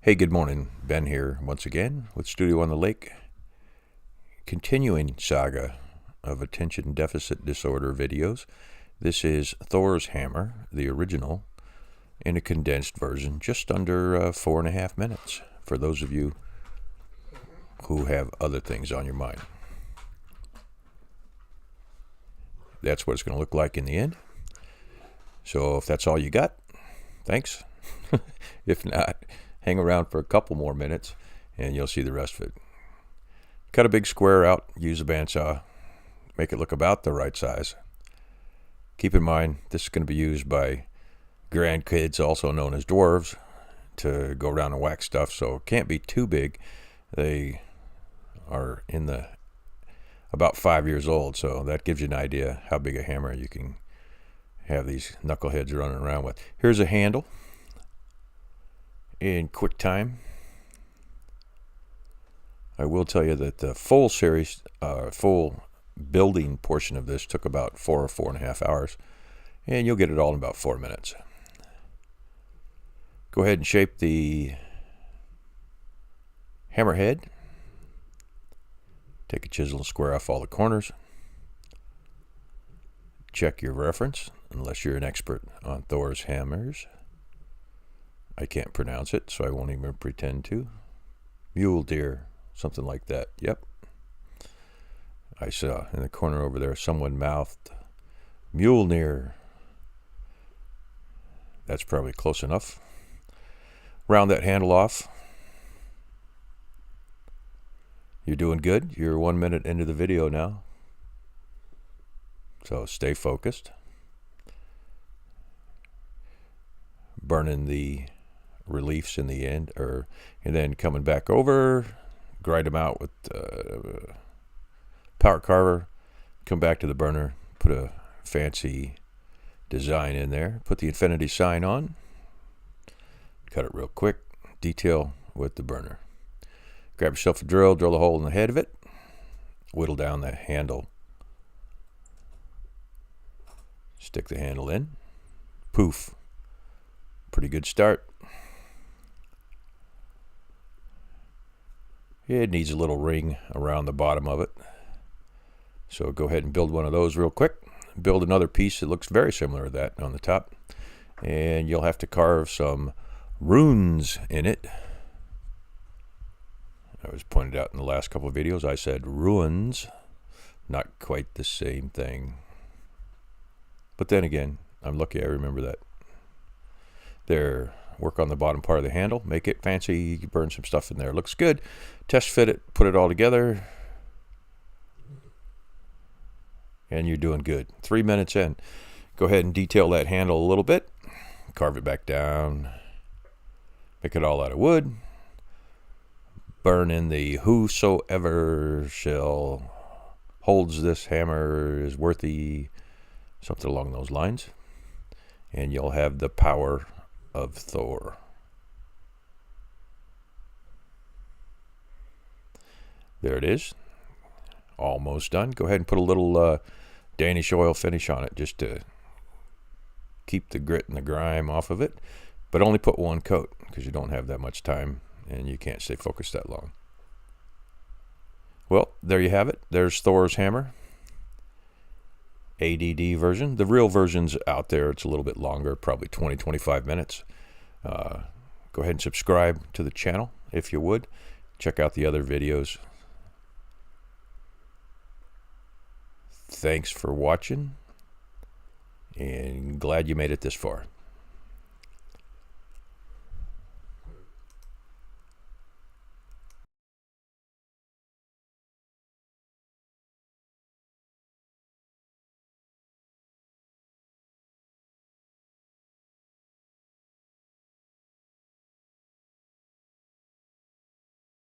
Hey, good morning. Ben here once again with Studio on the Lake. Continuing saga of attention deficit disorder videos. This is Thor's hammer, the original, in a condensed version, just under 4.5 minutes for those of you who have other things on your mind. That's what it's going to look like in the end. So if that's all you got, thanks. If not, hang around for a couple more minutes and you'll see the rest of it. Cut a big square out, use a bandsaw, make it look about the right size. Keep in mind, this is going to be used by grandkids, also known as dwarves, to go around and whack stuff, so it can't be too big. They are about 5 years old, so that gives you an idea how big a hammer you can have these knuckleheads running around with. Here's a handle in quick I will tell you that the full series, full building portion of this took about 4 or 4.5 hours, and you'll get it all in about 4 minutes. Go ahead and shape the hammer head. Take a chisel and square off all the corners. Check your reference, unless you're an expert on Thor's hammers. I can't pronounce it, so I won't even pretend to. Mule deer, something like that. Yep. I saw in the corner over there someone mouthed Mjolnir. That's probably close enough. Round that handle off. You're doing good. You're 1 minute into the video now. So stay focused. Burning the reliefs in the end, and then coming back over, grind them out with power carver, come back to the burner, put a fancy design in there, put the infinity sign on, cut it real quick, detail with the burner. Grab yourself a drill a hole in the head of it, whittle down the handle, stick the handle in, poof. Pretty good start. It needs a little ring around the bottom of it. So go ahead and build one of those real quick. Build another piece that looks very similar to that on the top. And you'll have to carve some runes in it. I was pointed out in the last couple of videos, I said ruins. Not quite the same thing. But then again, I'm lucky I remember that. There, work on the bottom part of the handle, make it fancy, burn some stuff in there. Looks good. Test fit it, put it all together, and you're doing good. 3 minutes in. Go ahead and detail that handle a little bit, carve it back down, make it all out of wood, burn in the whosoever shall holds this hammer is worthy, something along those lines, and you'll have the power of Thor. There it is. Almost done. Go ahead and put a little Danish oil finish on it just to keep the grit and the grime off of it. But only put one coat because you don't have that much time and you can't stay focused that long. Well, there you have it. There's Thor's hammer. ADD version. The real version's out there. It's a little bit longer, probably 20-25 minutes. Go ahead and subscribe to the channel if you would. Check out the other videos. Thanks for watching, and glad you made it this far.